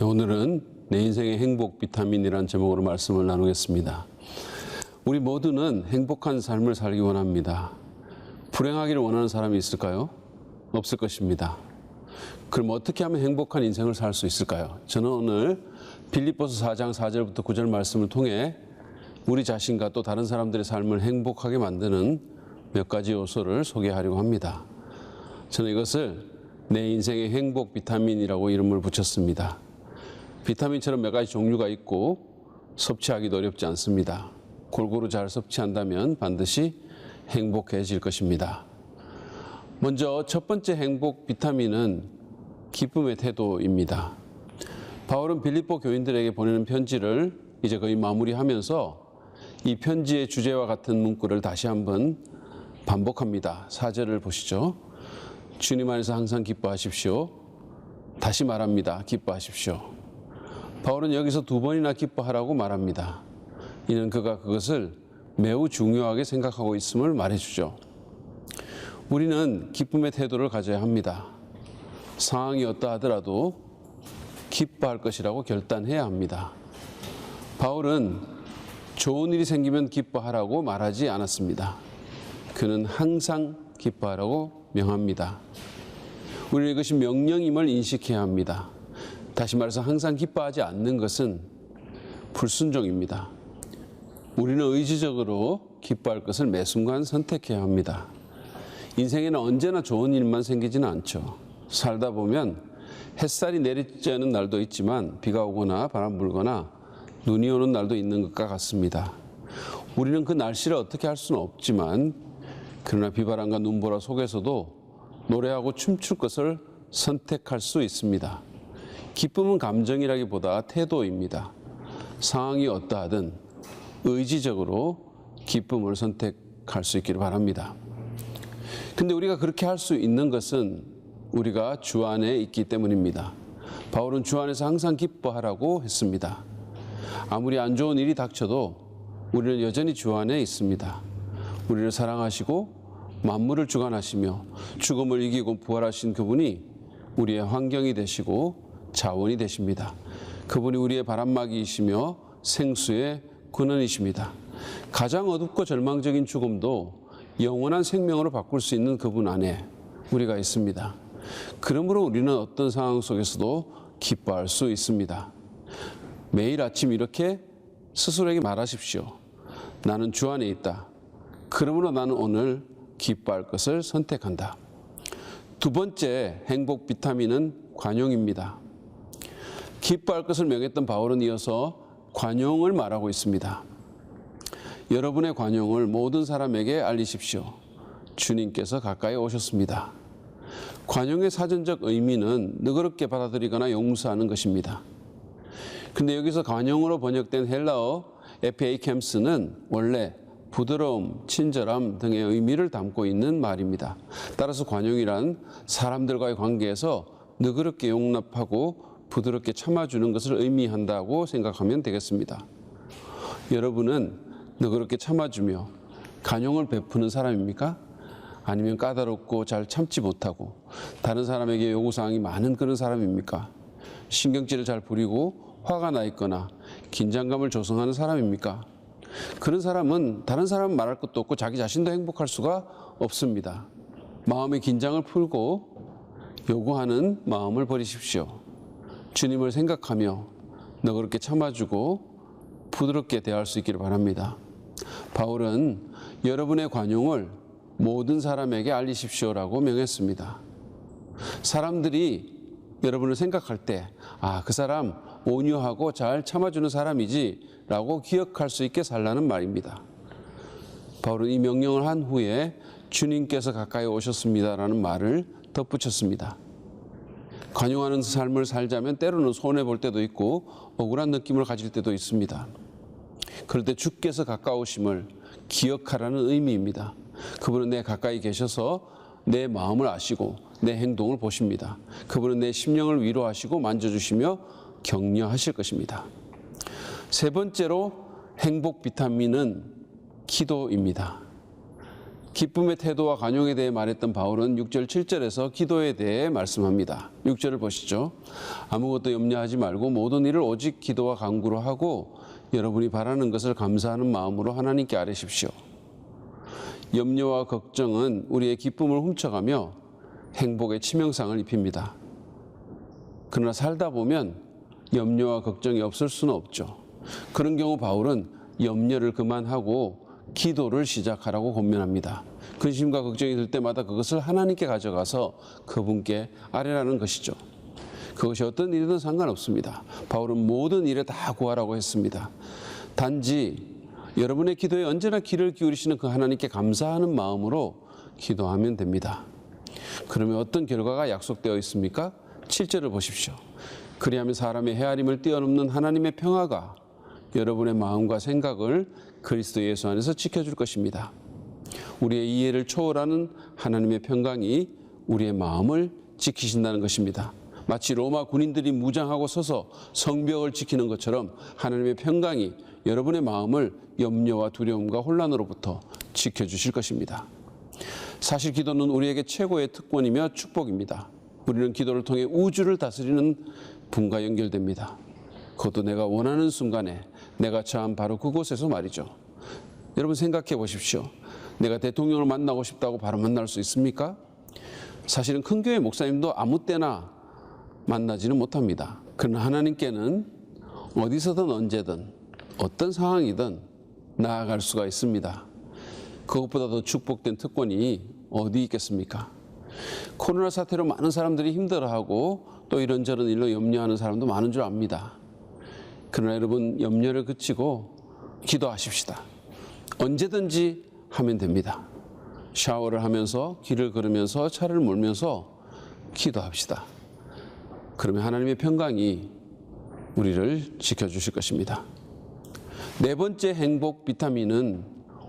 오늘은 내 인생의 행복 비타민이라는 제목으로 말씀을 나누겠습니다. 우리 모두는 행복한 삶을 살기 원합니다. 불행하기를 원하는 사람이 있을까요? 없을 것입니다. 그럼 어떻게 하면 행복한 인생을 살 수 있을까요? 저는 오늘 빌립보서 4장 4절부터 9절 말씀을 통해 우리 자신과 또 다른 사람들의 삶을 행복하게 만드는 몇 가지 요소를 소개하려고 합니다. 저는 이것을 내 인생의 행복 비타민이라고 이름을 붙였습니다. 비타민처럼 몇 가지 종류가 있고 섭취하기도 어렵지 않습니다. 골고루 잘 섭취한다면 반드시 행복해질 것입니다. 먼저 첫 번째 행복 비타민은 기쁨의 태도입니다. 바울은 빌립보 교인들에게 보내는 편지를 이제 거의 마무리하면서 이 편지의 주제와 같은 문구를 다시 한번 반복합니다. 4절을 보시죠. 주님 안에서 항상 기뻐하십시오. 다시 말합니다. 기뻐하십시오. 바울은 여기서 2번이나 기뻐하라고 말합니다. 이는 그가 그것을 매우 중요하게 생각하고 있음을 말해주죠. 우리는 기쁨의 태도를 가져야 합니다. 상황이 어떠하더라도 기뻐할 것이라고 결단해야 합니다. 바울은 좋은 일이 생기면 기뻐하라고 말하지 않았습니다. 그는 항상 기뻐하라고 명합니다. 우리는 이것이 명령임을 인식해야 합니다. 다시 말해서 항상 기뻐하지 않는 것은 불순종입니다. 우리는 의지적으로 기뻐할 것을 매 순간 선택해야 합니다. 인생에는 언제나 좋은 일만 생기지는 않죠. 살다 보면 햇살이 내리지 않은 날도 있지만 비가 오거나 바람 불거나 눈이 오는 날도 있는 것과 같습니다. 우리는 그 날씨를 어떻게 할 수는 없지만 그러나 비바람과 눈보라 속에서도 노래하고 춤출 것을 선택할 수 있습니다. 기쁨은 감정이라기보다 태도입니다. 상황이 어떠하든 의지적으로 기쁨을 선택할 수 있기를 바랍니다. 근데 우리가 그렇게 할 수 있는 것은 우리가 주 안에 있기 때문입니다. 바울은 주 안에서 항상 기뻐하라고 했습니다. 아무리 안 좋은 일이 닥쳐도 우리는 여전히 주 안에 있습니다. 우리를 사랑하시고 만물을 주관하시며 죽음을 이기고 부활하신 그분이 우리의 환경이 되시고 자원이 되십니다. 그분이 우리의 바람막이이시며 생수의 근원이십니다. 가장 어둡고 절망적인 죽음도 영원한 생명으로 바꿀 수 있는 그분 안에 우리가 있습니다. 그러므로 우리는 어떤 상황 속에서도 기뻐할 수 있습니다. 매일 아침 이렇게 스스로에게 말하십시오. 나는 주 안에 있다. 그러므로 나는 오늘 기뻐할 것을 선택한다. 두 번째 행복 비타민은 관용입니다. 기뻐할 것을 명했던 바울은 이어서 관용을 말하고 있습니다. 여러분의 관용을 모든 사람에게 알리십시오. 주님께서 가까이 오셨습니다. 관용의 사전적 의미는 너그럽게 받아들이거나 용서하는 것입니다. 근데 여기서 관용으로 번역된 헬라어 에피에이켐스는 원래 부드러움, 친절함 등의 의미를 담고 있는 말입니다. 따라서 관용이란 사람들과의 관계에서 너그럽게 용납하고 부드럽게 참아주는 것을 의미한다고 생각하면 되겠습니다. 여러분은 너그럽게 참아주며 관용을 베푸는 사람입니까? 아니면 까다롭고 잘 참지 못하고 다른 사람에게 요구사항이 많은 그런 사람입니까? 신경질을 잘 부리고 화가 나 있거나 긴장감을 조성하는 사람입니까? 그런 사람은 다른 사람은 말할 것도 없고 자기 자신도 행복할 수가 없습니다. 마음의 긴장을 풀고 요구하는 마음을 버리십시오. 주님을 생각하며 너그럽게 참아주고 부드럽게 대할 수 있기를 바랍니다. 바울은 여러분의 관용을 모든 사람에게 알리십시오라고 명했습니다. 사람들이 여러분을 생각할 때 그 사람 온유하고 잘 참아주는 사람이지 라고 기억할 수 있게 살라는 말입니다. 바울은 이 명령을 한 후에 주님께서 가까이 오셨습니다라는 말을 덧붙였습니다. 관용하는 삶을 살자면 때로는 손해볼 때도 있고 억울한 느낌을 가질 때도 있습니다. 그럴 때 주께서 가까우심을 기억하라는 의미입니다. 그분은 내 가까이 계셔서 내 마음을 아시고 내 행동을 보십니다. 그분은 내 심령을 위로하시고 만져주시며 격려하실 것입니다. 세 번째로 행복 비타민은 기도입니다. 기쁨의 태도와 간용에 대해 말했던 바울은 6절, 7절에서 기도에 대해 말씀합니다. 6절을 보시죠. 아무것도 염려하지 말고 모든 일을 오직 기도와 간구로 하고 여러분이 바라는 것을 감사하는 마음으로 하나님께 아뢰십시오. 염려와 걱정은 우리의 기쁨을 훔쳐가며 행복의 치명상을 입힙니다. 그러나 살다 보면 염려와 걱정이 없을 수는 없죠. 그런 경우 바울은 염려를 그만하고 기도를 시작하라고 권면합니다. 근심과 걱정이 들 때마다 그것을 하나님께 가져가서 그분께 아뢰라는 것이죠. 그것이 어떤 일이든 상관없습니다. 바울은 모든 일에 다 구하라고 했습니다. 단지 여러분의 기도에 언제나 귀를 기울이시는 그 하나님께 감사하는 마음으로 기도하면 됩니다. 그러면 어떤 결과가 약속되어 있습니까? 7절을 보십시오. 그리하면 사람의 헤아림을 뛰어넘는 하나님의 평화가 여러분의 마음과 생각을 그리스도 예수 안에서 지켜줄 것입니다. 우리의 이해를 초월하는 하나님의 평강이 우리의 마음을 지키신다는 것입니다. 마치 로마 군인들이 무장하고 서서 성벽을 지키는 것처럼 하나님의 평강이 여러분의 마음을 염려와 두려움과 혼란으로부터 지켜주실 것입니다. 사실 기도는 우리에게 최고의 특권이며 축복입니다. 우리는 기도를 통해 우주를 다스리는 분과 연결됩니다. 그것도 내가 원하는 순간에 내가 처한 바로 그곳에서 말이죠. 여러분 생각해 보십시오. 내가 대통령을 만나고 싶다고 바로 만날 수 있습니까? 사실은 큰 교회 목사님도 아무 때나 만나지는 못합니다. 그러나 하나님께는 어디서든 언제든 어떤 상황이든 나아갈 수가 있습니다. 그것보다 더 축복된 특권이 어디 있겠습니까? 코로나 사태로 많은 사람들이 힘들어하고 또 이런저런 일로 염려하는 사람도 많은 줄 압니다. 그러나 여러분 염려를 그치고 기도하십시다. 언제든지 하면 됩니다. 샤워를 하면서 길을 걸으면서 차를 몰면서 기도합시다. 그러면 하나님의 평강이 우리를 지켜주실 것입니다. 네 번째 행복 비타민은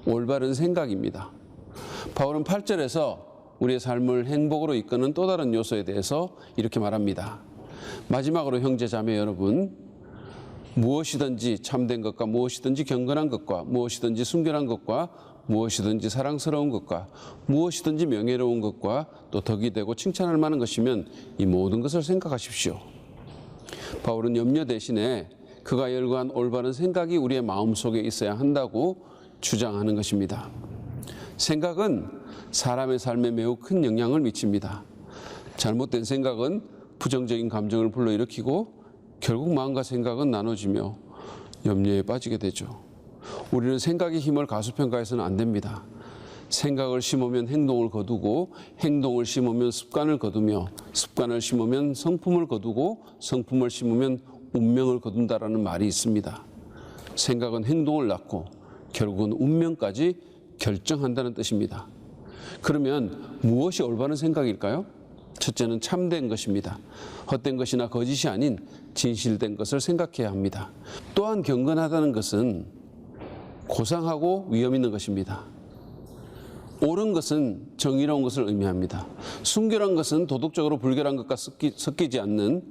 올바른 생각입니다. 바울은 8절에서 우리의 삶을 행복으로 이끄는 또 다른 요소에 대해서 이렇게 말합니다. 마지막으로 형제 자매 여러분, 무엇이든지 참된 것과 무엇이든지 경건한 것과 무엇이든지 순결한 것과 무엇이든지 사랑스러운 것과 무엇이든지 명예로운 것과 또 덕이 되고 칭찬할 만한 것이면 이 모든 것을 생각하십시오. 바울은 염려 대신에 그가 열거한 올바른 생각이 우리의 마음속에 있어야 한다고 주장하는 것입니다. 생각은 사람의 삶에 매우 큰 영향을 미칩니다. 잘못된 생각은 부정적인 감정을 불러일으키고 결국 마음과 생각은 나눠지며 염려에 빠지게 되죠. 우리는 생각의 힘을 가소평가해서는 안 됩니다. 생각을 심으면 행동을 거두고 행동을 심으면 습관을 거두며 습관을 심으면 성품을 거두고 성품을 심으면 운명을 거둔다라는 말이 있습니다. 생각은 행동을 낳고 결국은 운명까지 결정한다는 뜻입니다. 그러면 무엇이 올바른 생각일까요? 첫째는 참된 것입니다. 헛된 것이나 거짓이 아닌 진실된 것을 생각해야 합니다. 또한 경건하다는 것은 고상하고 위험 있는 것입니다. 옳은 것은 정의로운 것을 의미합니다. 순결한 것은 도덕적으로 불결한 것과 섞이지 않는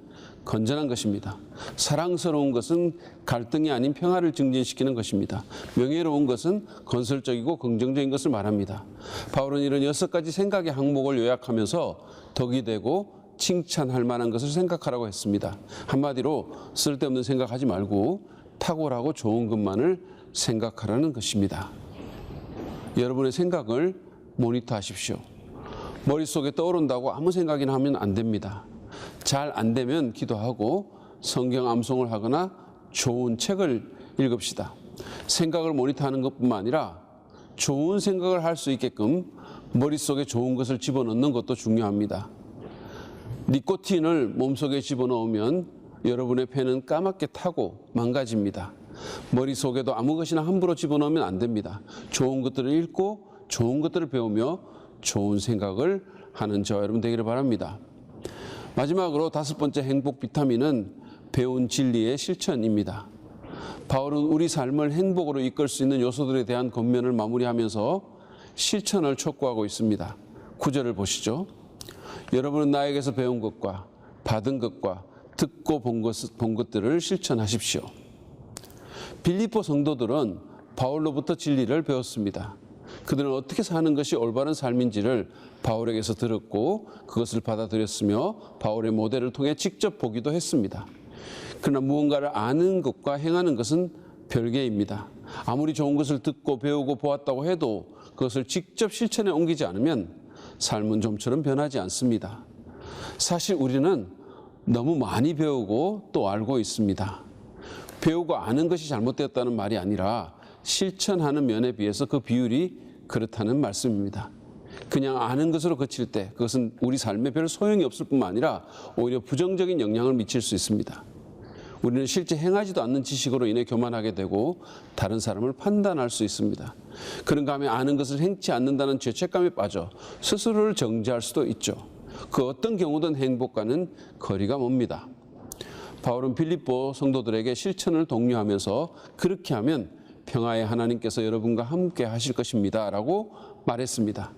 건전한 것입니다. 사랑스러운 것은 갈등이 아닌 평화를 증진시키는 것입니다. 명예로운 것은 건설적이고 긍정적인 것을 말합니다. 바울은 이런 6가지 생각의 항목을 요약하면서 덕이 되고 칭찬할 만한 것을 생각하라고 했습니다. 한마디로 쓸데없는 생각하지 말고 탁월하고 좋은 것만을 생각하라는 것입니다. 여러분의 생각을 모니터하십시오. 머릿속에 떠오른다고 아무 생각이나 하면 안 됩니다. 잘 안 되면 기도하고 성경 암송을 하거나 좋은 책을 읽읍시다. 생각을 모니터하는 것뿐만 아니라 좋은 생각을 할 수 있게끔 머릿속에 좋은 것을 집어넣는 것도 중요합니다. 니코틴을 몸속에 집어넣으면 여러분의 폐는 까맣게 타고 망가집니다. 머릿속에도 아무 것이나 함부로 집어넣으면 안 됩니다. 좋은 것들을 읽고 좋은 것들을 배우며 좋은 생각을 하는 저와 여러분 되기를 바랍니다. 마지막으로 5번째 행복 비타민은 배운 진리의 실천입니다. 바울은 우리 삶을 행복으로 이끌 수 있는 요소들에 대한 권면을 마무리하면서 실천을 촉구하고 있습니다. 9절을 보시죠. 여러분은 나에게서 배운 것과 받은 것과 듣고 본 것들을 실천하십시오. 빌립보 성도들은 바울로부터 진리를 배웠습니다. 그들은 어떻게 사는 것이 올바른 삶인지를 바울에게서 들었고 그것을 받아들였으며 바울의 모델을 통해 직접 보기도 했습니다. 그러나 무언가를 아는 것과 행하는 것은 별개입니다. 아무리 좋은 것을 듣고 배우고 보았다고 해도 그것을 직접 실천에 옮기지 않으면 삶은 좀처럼 변하지 않습니다. 사실 우리는 너무 많이 배우고 또 알고 있습니다. 배우고 아는 것이 잘못되었다는 말이 아니라 실천하는 면에 비해서 그 비율이 그렇다는 말씀입니다. 그냥 아는 것으로 그칠 때 그것은 우리 삶에 별 소용이 없을 뿐만 아니라 오히려 부정적인 영향을 미칠 수 있습니다. 우리는 실제 행하지도 않는 지식으로 인해 교만하게 되고 다른 사람을 판단할 수 있습니다. 그런가 하면 아는 것을 행치 않는다는 죄책감에 빠져 스스로를 정죄할 수도 있죠. 그 어떤 경우든 행복과는 거리가 멉니다. 바울은 빌립보 성도들에게 실천을 독려하면서 그렇게 하면 평화의 하나님께서 여러분과 함께 하실 것입니다 라고 말했습니다.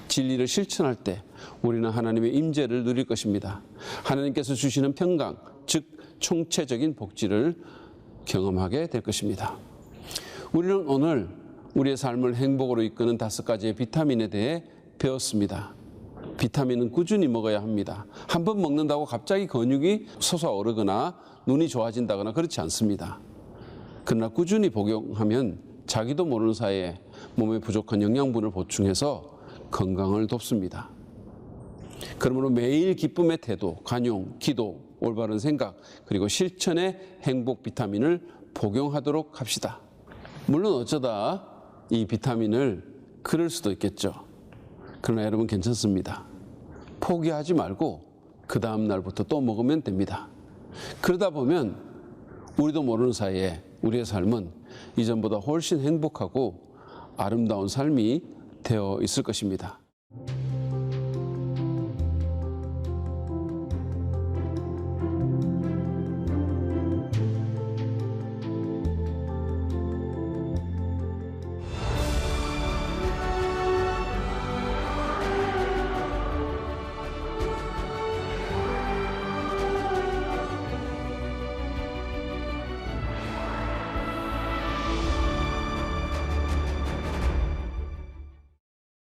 진리를 실천할 때 우리는 하나님의 임재를 누릴 것입니다. 하나님께서 주시는 평강, 즉 총체적인 복지를 경험하게 될 것입니다. 우리는 오늘 우리의 삶을 행복으로 이끄는 5가지의 비타민에 대해 배웠습니다. 비타민은 꾸준히 먹어야 합니다. 한 번 먹는다고 갑자기 근육이 솟아오르거나 눈이 좋아진다거나 그렇지 않습니다. 그러나 꾸준히 복용하면 자기도 모르는 사이에 몸에 부족한 영양분을 보충해서 건강을 돕습니다. 그러므로 매일 기쁨의 태도, 간용, 기도, 올바른 생각, 그리고 실천의 행복 비타민을 복용하도록 합시다. 물론 어쩌다 이 비타민을 그럴 수도 있겠죠. 그러나 여러분 괜찮습니다. 포기하지 말고 그 다음 날부터 또 먹으면 됩니다. 그러다 보면 우리도 모르는 사이에 우리의 삶은 이전보다 훨씬 행복하고 아름다운 삶이 되어 있을 것입니다.